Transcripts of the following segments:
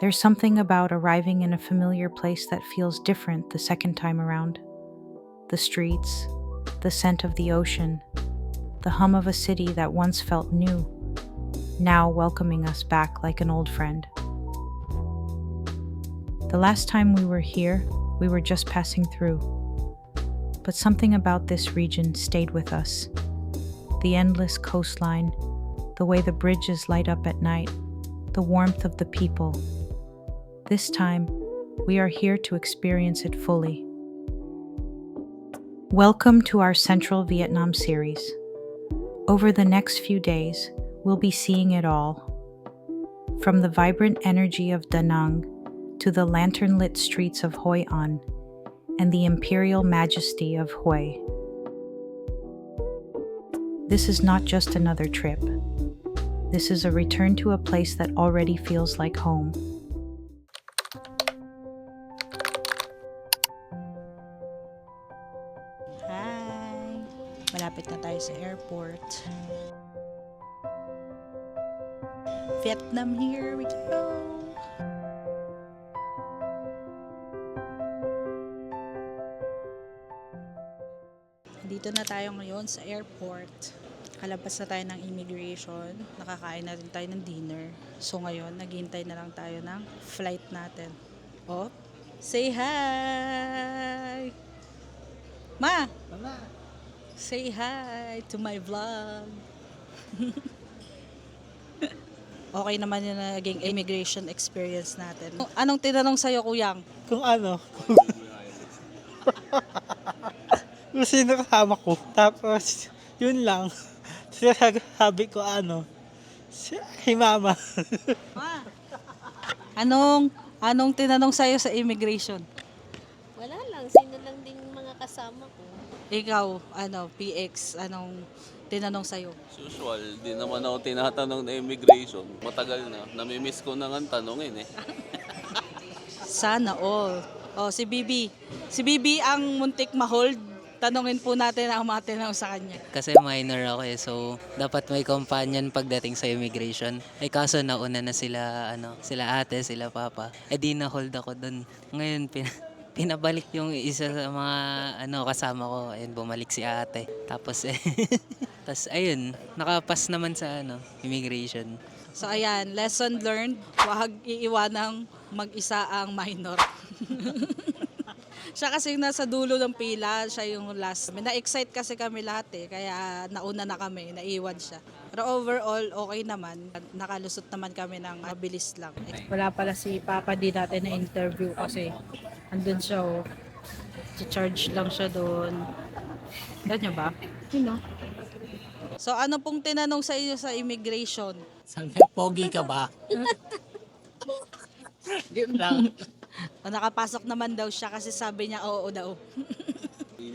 There's something about arriving in a familiar place that feels different the second time around. The streets, the scent of the ocean, the hum of a city that once felt new, now welcoming us back like an old friend. The last time we were here, we were just passing through. But something about this region stayed with us. The endless coastline, the way the bridges light up at night, the warmth of the people. This time, we are here to experience it fully. Welcome to our Central Vietnam series. Over the next few days, we'll be seeing it all. From the vibrant energy of Da Nang to the lantern-lit streets of Hoi An and the imperial majesty of Hue. This is not just another trip. This is a return to a place that already feels like home. Hi! Malapit na tayo sa airport. Vietnam, here we go! Dito na tayo ngayon sa airport. Kalabas na tayo ng immigration. Nakakain na rin tayo ng dinner. So ngayon, naghihintay na lang tayo ng flight natin. Oh, say hi! Ma! Say hi to my vlog. Okay naman yung naging immigration experience natin. Anong tinanong sa'yo, Kuyang? Kung ano, kung sino kasama ko. Tapos, yun lang. Sabi ko si mama. Ma! Anong tinanong sa'yo sa immigration? Wala lang, sino lang din mga kasama ko. Ikaw, PX, anong tinanong sa'yo? Usual, di naman ako tinatanong na immigration. Matagal na. Namimiss ko na nga tanongin eh. Sana all. Oh, si Bibi. Si Bibi ang muntik ma-hold. Tanungin po natin ang mga tinanong sa kanya. Kasi minor ako so dapat may companion pagdating sa immigration. Kaso nauna na sila ate, sila papa. Di na-hold ako dun. Ngayon, pinabalik yung isa sa mga kasama ko. Ayun, bumalik si ate. Tapos ayun, nakapas naman sa immigration. So ayan, lesson learned. Huwag iiwanang mag-isa ang minor. Siya kasi nasa dulo ng pila, siya yung last. Na-excite kasi kami lahat kaya nauna na kami, naiwan siya. Pero overall, okay naman. Nakalusot naman kami ng mabilis lang. Wala pala si Papa, di natin na-interview kasi andun siya charge lang siya doon. Ganyan ba? Yun. So ano pong tinanong sa inyo sa immigration? Sabi, pogi ka ba? Yun lang. Nakapasok naman daw siya kasi sabi niya oo daw.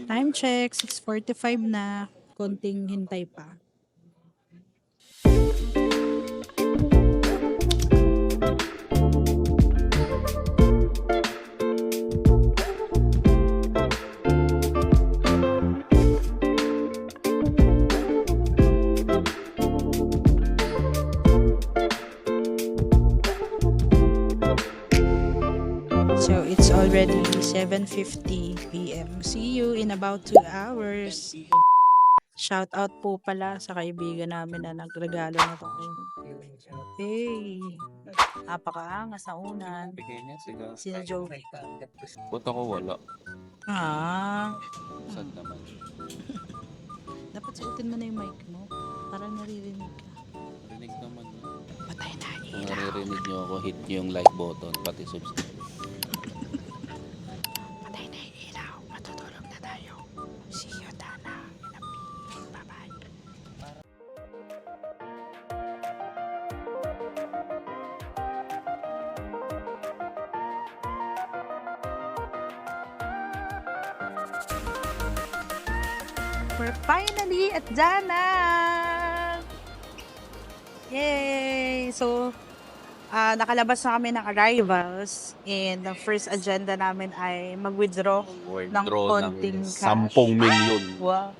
Time check, 6:45 na. Konting hintay pa. So it's already 7:50 p.m. See you in about 2 hours. Shout out po pala sa kaibigan namin na nagregalo na to. Hey, napakaangas na unan. Sino Joe? Ba't ako wala? Saan naman? Dapat suotin mo na yung mic mo. Para naririnig ka. Narinig naman. Patay na Kung ilaw. naririnig nyo ako, hit nyo yung like button, pati subscribe. Patay na yung ilaw. Matutulog na tayo. See you, Dana. Bye-bye. We're finally at Dana! Yay! So, nakalabas na kami ng arrivals and the first agenda namin ay mag-withdraw ng konting cash. 10 milyon. Wow.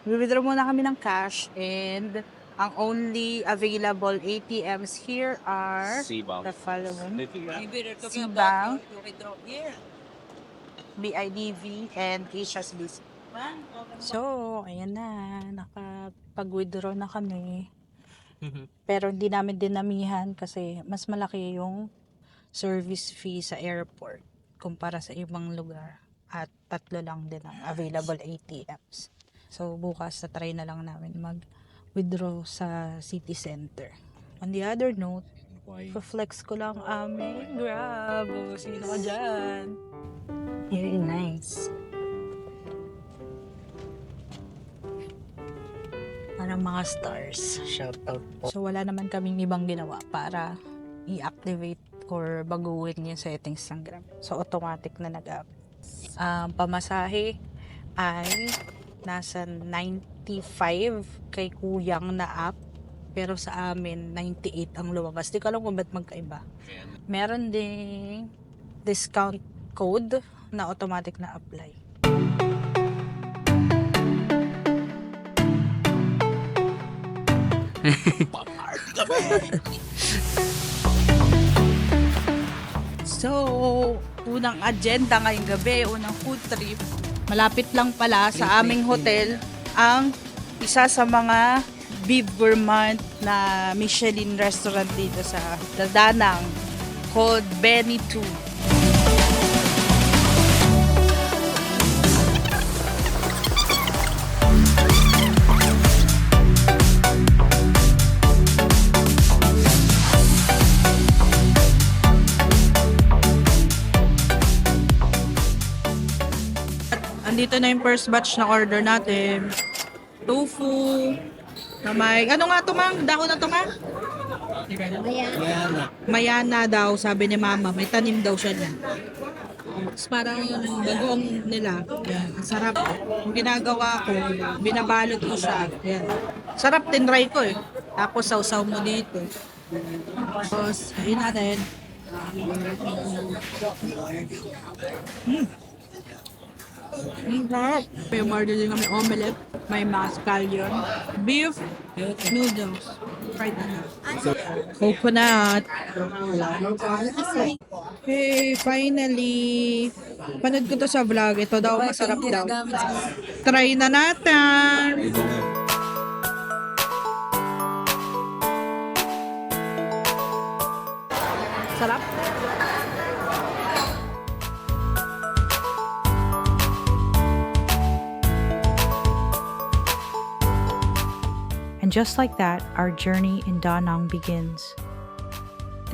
Withdraw muna kami ng cash and Ang only available ATMs here are Seabank. the following. Seabank, BIDV, and HSBC. So, ayan na. Nakapag-withdraw na kami. Pero hindi namin dinamihan kasi mas malaki yung service fee sa airport kumpara sa ibang lugar. At 3 lang din ang available ATMs. So, bukas na try na lang namin mag-withdraw sa city center. On the other note, flex ko lang aming Grab. O, sino ka dyan? Very nice. Parang mga stars. Shout out po. So, wala naman kaming ibang ginawa para i-activate or baguhin yung settings ng Grab. So, automatic na nag-up. Pamasahe ay nasa 95 kay kuyang na app. Pero sa amin, 98 ang lumabas. Di ko alam kung ba't magkaiba. Meron ding discount code na automatic na apply. So, unang agenda ngayong gabi, unang food trip. Malapit lang pala sa aming hotel ang isa sa mga Bib Gourmand na Michelin restaurant dito sa Danang called Benny 2. Andito na yung first batch na order natin. Tofu. Na may, ano nga ito, ma'am? Dahon na ito, ma'am? Mayana daw, sabi ni mama. May tanim daw siya niyan. Tapos parang yung bagoong nila. Yan, ang sarap. Yung ginagawa ko, binabalot ko siya. Yan. Sarap, tinry ko eh. Tapos sausaw mo dito. Tapos, ayun natin. May order din kami omelette, may mga scallion, beef, noodles, fried coconut. Okay, finally, panood ko to sa vlog. Ito daw, masarap daw. Try na natin! Sarap. And just like that, our journey in Da Nang begins.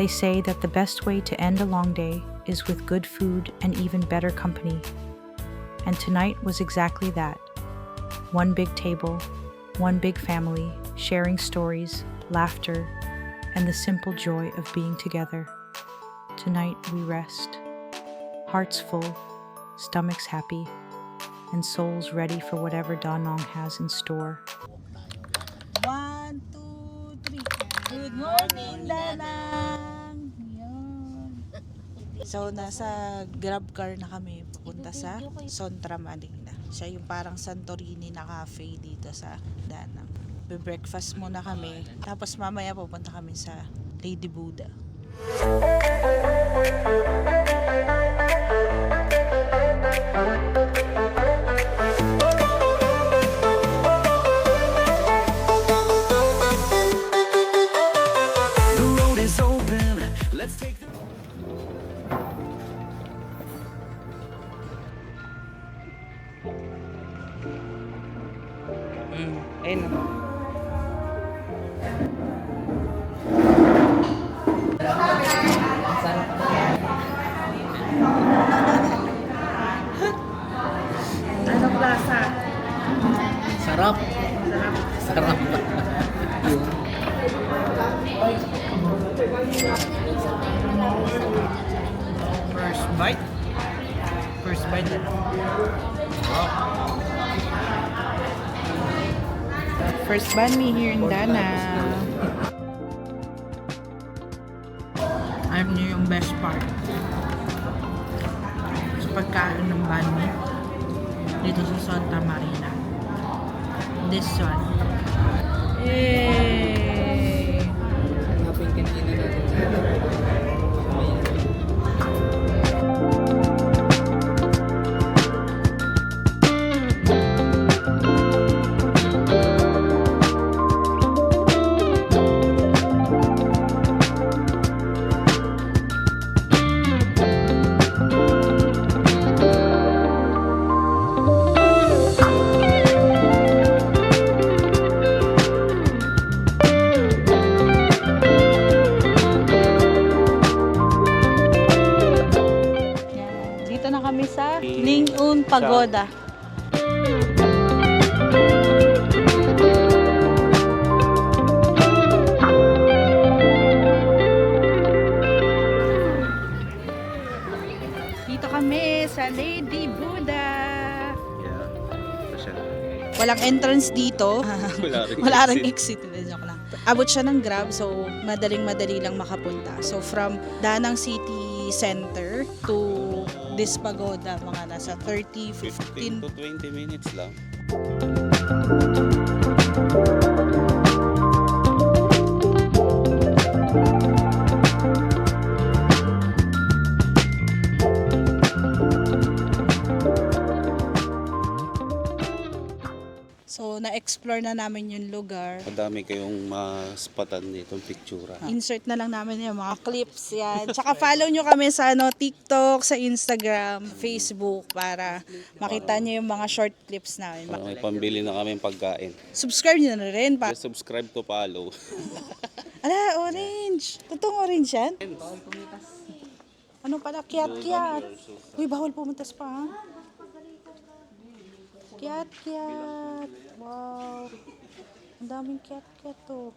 They say that the best way to end a long day is with good food and even better company. And tonight was exactly that. One big table, one big family, sharing stories, laughter, and the simple joy of being together. Tonight we rest, hearts full, stomachs happy, and souls ready for whatever Da Nang has in store. 1, 2, 3. Good morning, Danang! Yun. So, nasa grab car na kami papunta sa Sontra, Manila. Siya yung parang Santorini na cafe dito sa Danang. Be-breakfast muna kami. Tapos mamaya pupunta kami sa Lady Buddha. Ayun na. Anong lasa? Sarap. Sarap. First bite. First bite. First banh mi here in Danang. Alam niyo yung best part sa pagkain ng banh mi dito sa Santa Marina. This one. Yay! pagoda. Dito kami sa Lady Buddha. Yeah. Siya. Walang entrance dito. Wala ring exit. exit. Joke lang. Abot siya ng Grab, so madaling-madali lang makapunta. So from Danang City Center to this pagoda, mga nasa 30, 15 to 15. 20 minutes lang. So na-explore na namin yung lugar. Madami kayong maspatan dito, pictura. Insert na lang namin yung mga clips yan. Tsaka follow nyo kami sa TikTok, sa Instagram, Facebook para makita nyo yung mga short clips namin. Para may pambili na kami pagkain. Subscribe nyo na rin. Just subscribe to follow. Ala, orange. Totoong orange yan? Ano pala? Kiat-kiat. Uy, bawal pumuntas pa ha? Kiat-kiat. Wow. Ang daming kiat-kiat to.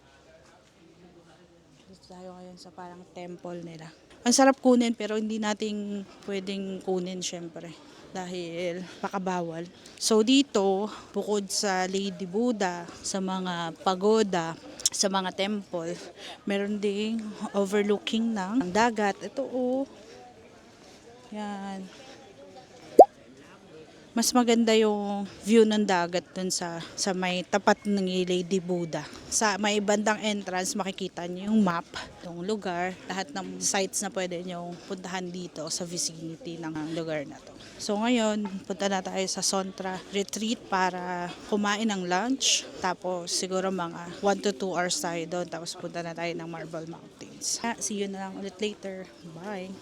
Dito tayo ngayon sa parang temple nila. Ang sarap kunin pero hindi natin pwedeng kunin syempre. Dahil pakabawal. So dito, bukod sa Lady Buddha, sa mga pagoda, sa mga temple, meron ding overlooking ng dagat. Ito oh. Yan. Mas maganda yung view ng dagat dun sa may tapat ng Lady Buddha. Sa may bandang entrance, makikita niyo yung map, yung lugar, lahat ng sites na pwede nyo puntahan dito sa vicinity ng lugar na to. So ngayon, punta na tayo sa Sontra Retreat para kumain ng lunch. Tapos siguro mga 1 to 2 hours tayo doon. Tapos punta na tayo ng Marble Mountains. See you na lang ulit later. Bye!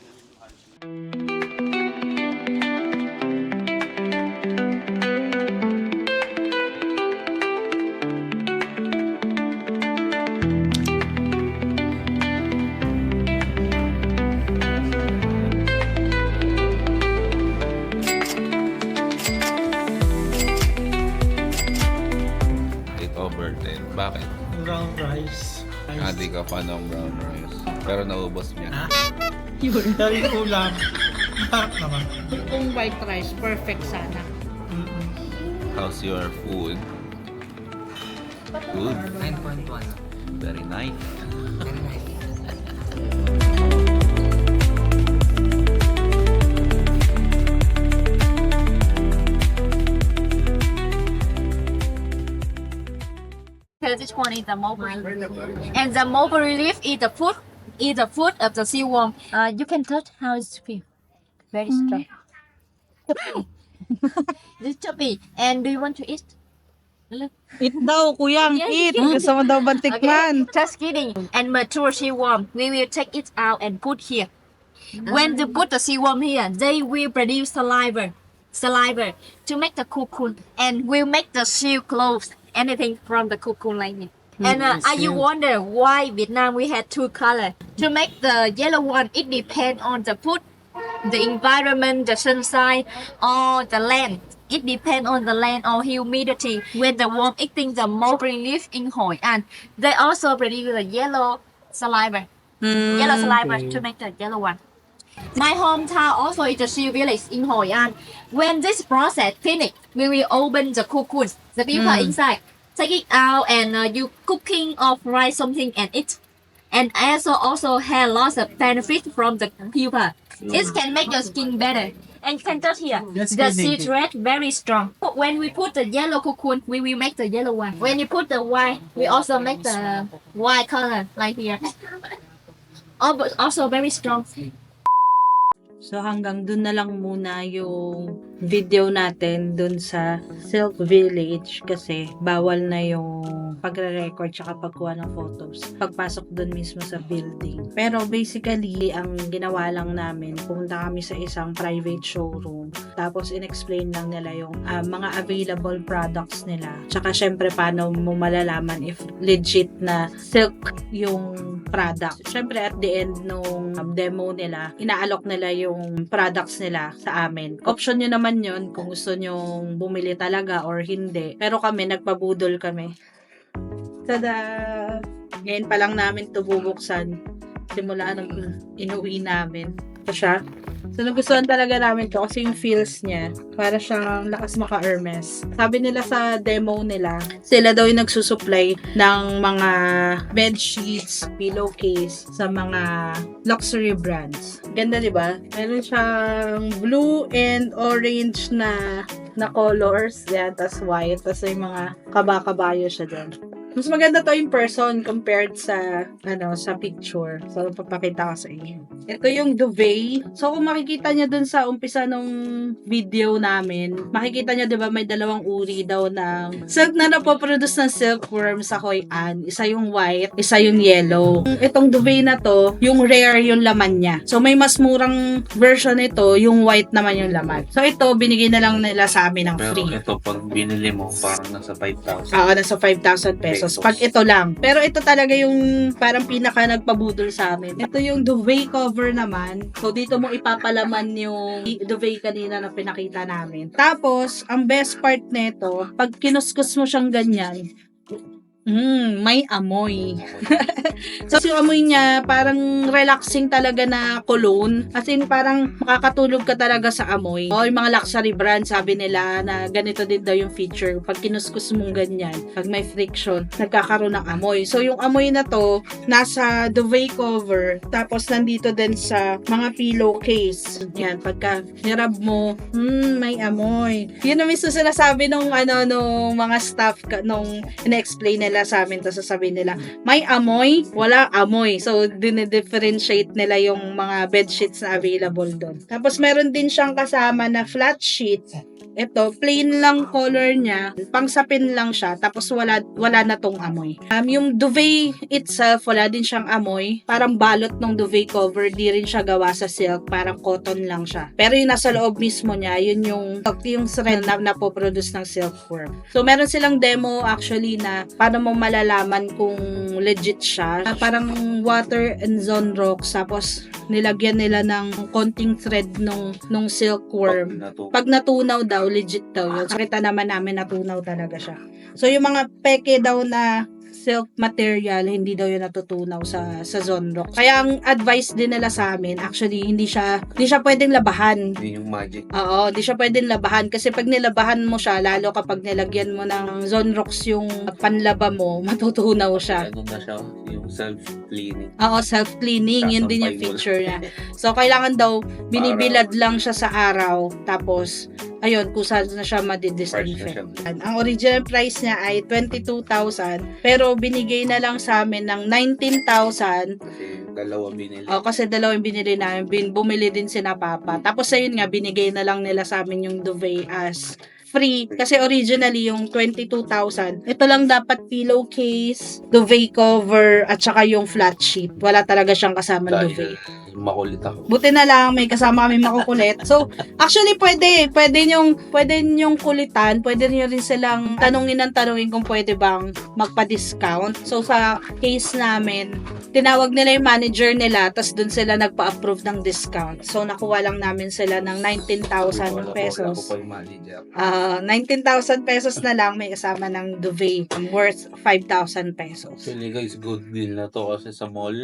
Bakit? Brown rice. Di ka fan ng brown rice. Pero naubos niya. Dahil ulam. Masarap naman. Kung white rice, perfect sana. How's your food? Good. 9.1. Very nice. This one is the mulberry leaf. And the mulberry leaf is the food of the silkworm. You can touch how it's feel. Very strong. This chubby. And do you want to eat? Look. Eat daw, kuyang, Yes, eat. yes. Gusto mo daw bang tikman? Just kidding. And mature silkworm, we will take it out and put here. When you put the silkworm here, they will produce saliva to make the cocoon, and will make the silk clothes. Anything from the cocoon like it. And you wonder why Vietnam we had two colors. To make the yellow one, it depends on the food, the environment, the sunshine, or the land. It depends on the land or humidity. When the worm eating the mulberry leaf in Hoi An, they also produce the yellow saliva. Yellow saliva to make the yellow one. My hometown also is a sea village in Hoi An. When this process finished, we will open the cocoons. The people inside take it out and you cooking or fry something and eat. And also have lots of benefit from the people. It can make your skin better. And you can touch here. The seed red very strong. When we put the yellow cocoon, we will make the yellow one. When you put the white, we also make the white color like here. Also very strong. So hanggang dun na lang muna yung video natin dun sa Silk Village kasi bawal na yung pagre-record tsaka pagkuha ng photos pagpasok dun mismo sa building. Pero basically, ang ginawa lang namin, pumunta kami sa isang private showroom tapos in-explain lang nila yung mga available products nila. Tsaka syempre paano mo malalaman if legit na silk yung product. Syempre at the end nung demo nila, inaalok nila yung products nila sa amin. Option nyo naman naman yon kung gusto nyong bumili talaga or hindi. Pero kami, nagpabudol kami. Tada! Ngayon pa lang namin ito bubuksan. Simula nung inuwi namin. Ito siya. So, nagustuhan talaga namin to kasi yung feels niya, para siyang lakas maka-Hermes. Sabi nila sa demo nila, sila daw yung nagsusupply ng mga bed sheets, pillowcase sa mga luxury brands. Ganda, di ba? Meron siyang blue and orange na colors. Yan, tas white. Tas yung mga kaba-kabayo siya dyan. Mas maganda to in person compared sa sa picture. So, papakita ko sa inyo. Ito yung duvet. So, kung makikita niyo dun sa umpisa nung video namin, makikita niyo 'di ba may dalawang uri daw ng silk na napoproduce ng silkworm sa Hoi An. Isa yung white, isa yung yellow. Itong duvet na to, yung rare yung laman niya. So, may mas murang version nito, yung white naman yung laman. So, ito binigay na lang nila sa amin ng Pero free. ito, pag binili mo, parang nasa 5,000. Oo, nasa 5,000 pesos. Pag ito lang. Pero ito talaga yung parang pinaka nagpabudol sa amin. Ito yung duvet cover naman. So, dito mo ipapalaman yung duvet kanina na pinakita namin. Tapos, ang best part nito, pag kinuskus mo siyang ganyan, may amoy. So, yung amoy niya, parang relaxing talaga na cologne. As in, parang makakatulog ka talaga sa amoy. O, yung mga luxury brand, sabi nila na ganito din daw yung feature. Pag kinuskus mong ganyan, pag may friction, nagkakaroon ng amoy. So, yung amoy na to, nasa duvet cover, tapos nandito din sa mga pillowcase. Yan, pagka nirab mo, may amoy. Yun na mismo sinasabi nung mga staff, nung ina-explain nila sa amin, tapos sasabihin nila, may amoy, wala amoy. So, dinidifferentiate nila yung mga bedsheets na available doon. Tapos, meron din siyang kasama na flat sheet. Ito, plain lang color niya, pangsapin lang siya, tapos wala na tong amoy. Yung duvet itself, wala din siyang amoy. Parang balot ng duvet cover, di rin siya gawa sa silk, parang cotton lang siya. Pero yung nasa loob mismo niya, yun yung thread na napoproduce ng silkworm. So, meron silang demo actually na paano mo malalaman kung legit siya. Parang water and zone rocks, tapos nilagyan nila ng konting thread nung silkworm. Pag natunaw daw, legit daw yun. Nakita naman namin natunaw talaga siya. So, yung mga peke daw na silk material, hindi daw yun natutunaw sa zone rock. Kaya ang advice din nila sa amin, actually, hindi siya pwedeng labahan. Hindi yung magic. Oo, hindi siya pwedeng labahan. Kasi pag nilabahan mo siya, lalo kapag nilagyan mo ng zone rocks yung panlaba mo, matutunaw siya. Ano na siya, yung self-cleaning. Oo, self-cleaning. Yun din yung feature niya. So, kailangan daw, binibilad lang siya sa araw. Tapos, ayun, kung saan na siya madidisinfect. Ang original price niya ay 22,000. Pero, binigay na lang sa amin ng 19,000. Kasi dalawa binili. Kasi dalawang binili namin. Bumili din si na Papa. Tapos, ayun nga, binigay na lang nila sa amin yung duvet as free. Kasi originally, yung 22,000, ito lang dapat pillowcase, duvet cover, at saka yung flat sheet. Wala talaga siyang kasamang duvet. Makulit ako. Buti na lang may kasama kami makukulit. So, actually pwede yung kulitan, pwede niyo rin silang tanungin kung pwede bang magpa-discount. So, sa case namin, tinawag nila yung manager nila, tas dun sila nagpa-approve ng discount. So, nakuha lang namin sila ng 19,000 pesos. Ako po yung manager. 19,000 pesos na lang may kasama ng duvet worth 5,000 pesos. Actually guys, good deal na to kasi sa mall,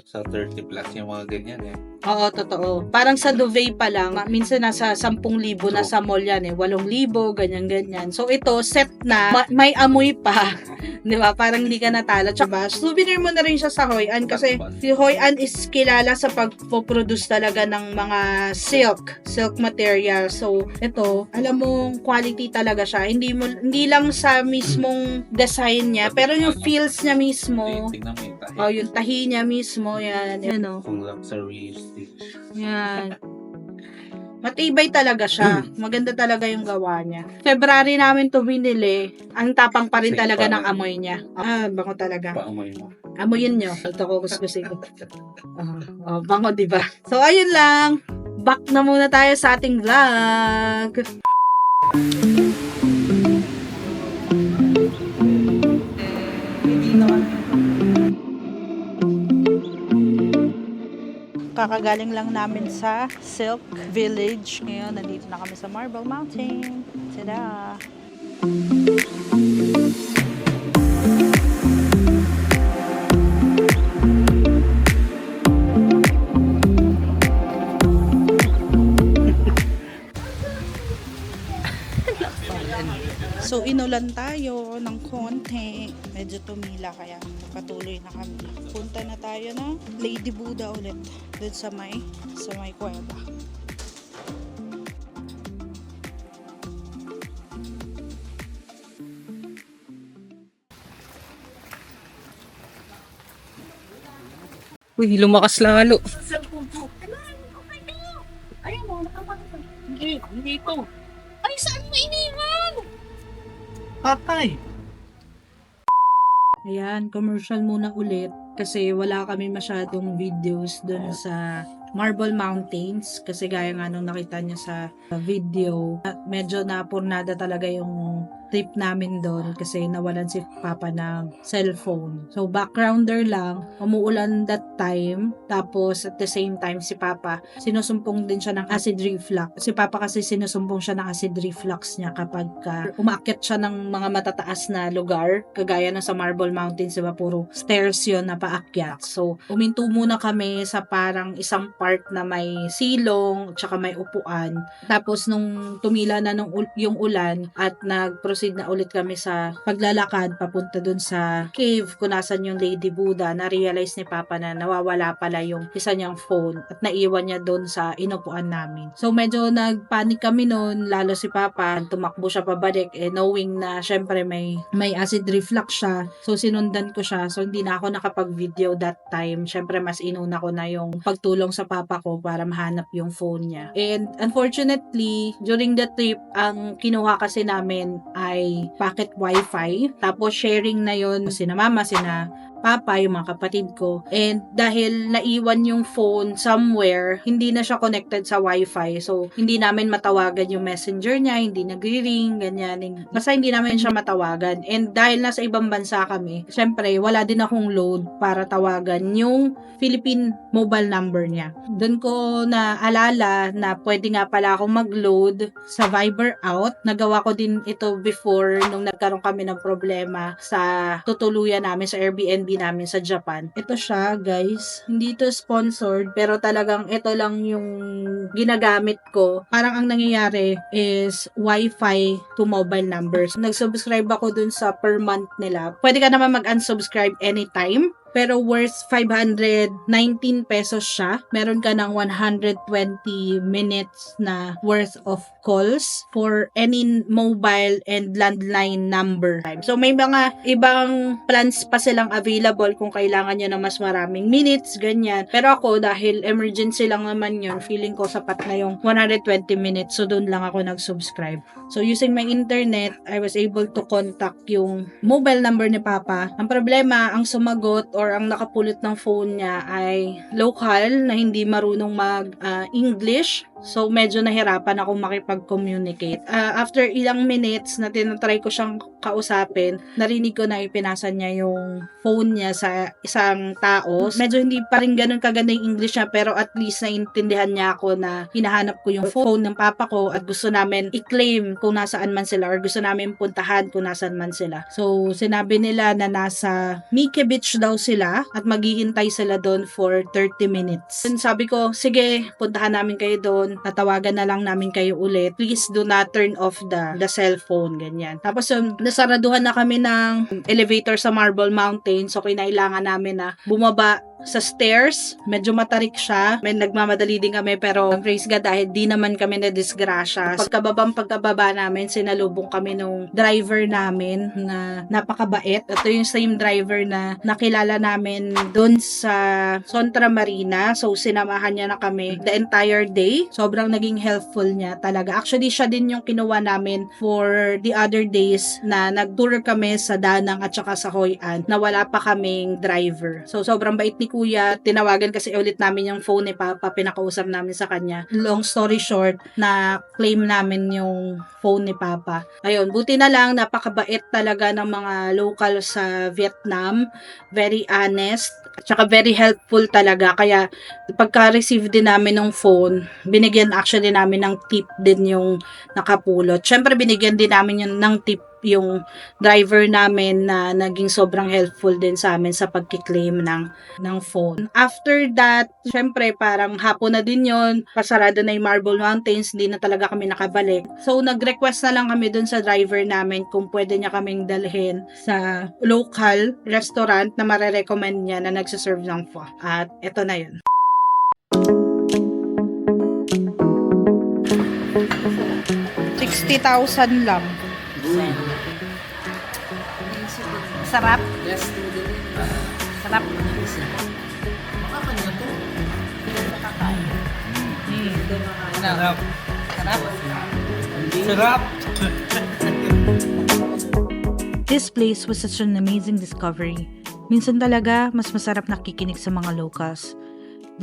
sa 30 plus yung mga ganyan eh. Oo, totoo. Parang sa duvet pa lang, minsan nasa 10,000 na sa mall yan 8,000, ganyan-ganyan. So, ito, set na, may amoy pa. Di ba? Parang hindi ka natalo. Tsaka, souvenir mo na rin siya sa Hoi An kasi si Hoi An is kilala sa pagpo-produce talaga ng mga silk material. So, ito, alam mo, quality talaga siya. Hindi lang sa mismong design niya, pero yung feels niya mismo, Tingnan mo yung tahi. yung tahi niya mismo, yan, Kung luxury stitch. yan. Matibay talaga siya. Maganda talaga yung gawa niya. February namin to binili. Ang tapang pa rin Sige, talaga parang- ng amoy niya. Bango talaga. Paamoy mo. Amoyin nyo. Ito ko kuskusin ko. Bango, diba? So, ayun lang. Back na muna tayo sa ating vlog. kakagaling lang namin sa Silk Village. Ngayon, nandito na kami sa Marble Mountain. Tada! So, inulan tayo ng konti. Medyo tumila kaya patuloy na kami. Punta na tayo ng Lady Buddha ulit. Doon sa may kuweba. Uy, lumakas lalo. Ay, mo, hindi ko. Ay, saan mo iniwan? Patay. Ayan, commercial muna ulit kasi wala kami masyadong videos dun sa Marble Mountains kasi gaya nga nung nakita niyo sa video, medyo napurnada talaga yung trip namin doon kasi nawalan si Papa ng cellphone. So backgrounder lang, umuulan that time, tapos at the same time si Papa, sinusumpong din siya ng acid reflux. Si Papa kasi sinusumpong siya ng acid reflux niya kapag umaakyat siya ng mga matataas na lugar, kagaya na sa Marble Mountains, diba, puro stairs yun na paakyat. So uminto muna kami sa parang isang part na may silong, tsaka may upuan. Tapos nung tumila na yung ulan at nag-proceed na ulit kami sa paglalakad papunta dun sa cave kung nasan yung Lady Buddha, na-realize ni Papa na nawawala pala yung isa niyang phone at naiwan niya dun sa inupuan namin. So medyo nagpanic kami nun, lalo si Papa, tumakbo siya pabalik, knowing na syempre may acid reflux siya. So sinundan ko siya, so hindi na ako nakapag-video that time. Syempre mas inuna ko na yung pagtulong sa Papa ko para mahanap yung phone niya. And unfortunately, during the trip, ang kinuha kasi namin ay pocket wifi. Tapos sharing na yon sina mama, sina Papa, yung mga kapatid ko. And dahil naiwan yung phone somewhere, hindi na siya connected sa wifi. So, hindi namin matawagan yung messenger niya, hindi nagri-ring, ganyan. Basta hindi namin siya matawagan. And dahil nasa ibang bansa kami, syempre, wala din akong load para tawagan yung Philippine mobile number niya. Doon ko naalala na pwede nga pala akong mag-load sa Viber out. Nagawa ko din ito before nung nagkaroon kami ng problema sa tutuluyan namin sa Airbnb namin sa Japan. Ito siya, guys. Hindi ito sponsored, pero talagang ito lang yung ginagamit ko. Parang ang nangyayari is Wi-Fi to mobile numbers. Nag-subscribe ako dun sa per month nila. Pwede ka naman mag-unsubscribe anytime. Pero worth 519 pesos siya. Meron ka ng 120 minutes na worth of calls for any mobile and landline number. So may mga ibang plans pa silang available kung kailangan nyo ng mas maraming minutes, ganyan. Pero ako, dahil emergency lang naman yun, feeling ko sapat na yung 120 minutes. So doon lang ako nag-subscribe. So using my internet, I was able to contact yung mobile number ni Papa. Ang problema, ang sumagot or ang nakapulot ng phone niya ay local na hindi marunong mag-English. So, medyo nahirapan akong makipag-communicate. After ilang minutes na tinatry ko siyang kausapin, narinig ko na ipinasa niya yung phone niya sa isang tao. Medyo hindi pa rin ganun kaganda yung English niya, pero at least naintindihan niya ako na hinahanap ko yung phone ng papa ko at gusto namin i-claim kung nasaan man sila or gusto namin puntahan kung nasaan man sila. So, sinabi nila na nasa Mike Beach daw sila at maghihintay sila doon for 30 minutes. And sabi ko, sige, puntahan namin kayo doon. Tatawagan na lang namin kayo ulit. Please do not turn off the cellphone, ganyan. Tapos nasaraduhan na kami ng elevator sa Marble Mountain, so kinailangan namin na bumaba sa stairs. Medyo matarik siya. May nagmamadali din kami, pero praise God dahil di naman kami na disgrasya. Pagkababa namin, sinalubong kami nung driver namin na napakabait. Ito yung same driver na nakilala namin doon sa Sontra Marina. So sinamahan niya na kami the entire day. Sobrang naging helpful niya talaga. Actually, siya din yung kinuha namin for the other days na nag-tour kami sa Danang at saka sa Hoi An na wala pa kaming driver. So sobrang bait ni kuya, tinawagan kasi ulit namin yung phone ni Papa, pinakausap namin sa kanya. Long story short, na claim namin yung phone ni Papa. Ayun, buti na lang, napakabait talaga ng mga local sa Vietnam. Very honest, at saka very helpful talaga. Kaya pagka-receive din namin ng phone, binigyan actually namin ng tip din yung nakapulot. Syempre binigyan din namin yun ng tip yung driver namin na naging sobrang helpful din sa amin sa pagki-claim ng phone. After that, syempre parang hapon na din yon, pasarado na yung Marble Mountains, hindi na talaga kami nakabalik. So nag-request na lang kami dun sa driver namin kung pwede niya kaming dalhin sa local restaurant na marerecommend niya na nagsaserve ng pho. At eto na yun. $60,000 lang. Sarap. Sarap. Sarap. Sarap. This place was such an amazing discovery. Minsan talaga, mas masarap nakikinig sa mga locals.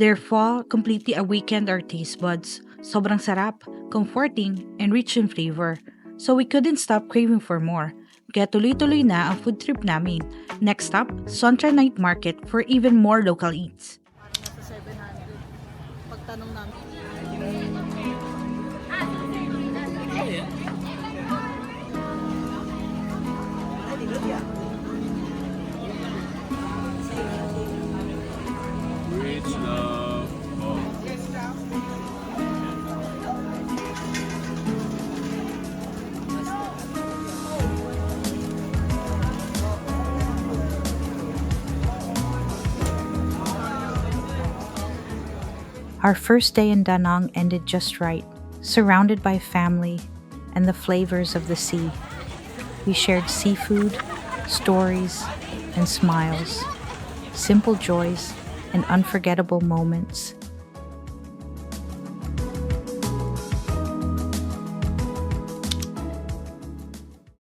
Their pho completely awakened our taste buds. Sobrang sarap, comforting, and rich in flavor. So we couldn't stop craving for more. Kaya tuloy-tuloy na ang food trip namin. Next stop, Sontra Night Market for even more local eats. Nasa 700. Pagtanong namin. Rich love. Oh. Our first day in Da Nang ended just right, surrounded by family and the flavors of the sea. We shared seafood, stories, and smiles, simple joys, and unforgettable moments